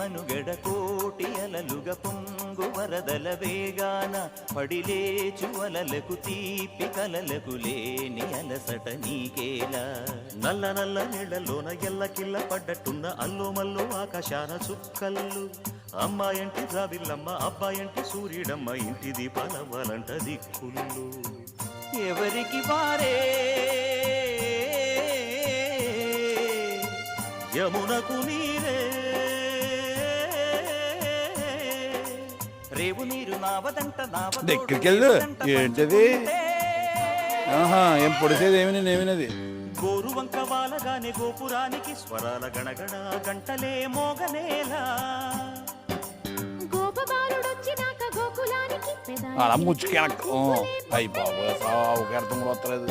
మనుగడ కోటి అలలుగా పొంగు వరదల వేగాన పడిలేచు అలలకు తీపి కలలకు లేని అలసట నీకేలా నల్ల నల్ల నీళ్లలోన ఎల్లకిల్ల పడ్డట్టున్న అల్లో మల్లో ఆకాశాన చుక్కల్లు అమ్మాయంటి రావిల్లమ్మ అబ్బాయంటి సూర్యుడమ్మ ఇంటి దీపాలవ్వాలంట దిక్కులు ఎవరికి వారే యమునకు నీరే రేవు నీరు నావదంట దగ్గరికెళ్ళు ఏంటది ఏం పొడిసేది ఏమి నేనేమినది గోరు వంక వాలగానే గోపురానికి స్వరాల గణగణ గంటలే మోగనేలా అలా ముచ్చుకెనక్ అయ్యి బాబు సావు అర్థం కూడా వస్తలేదు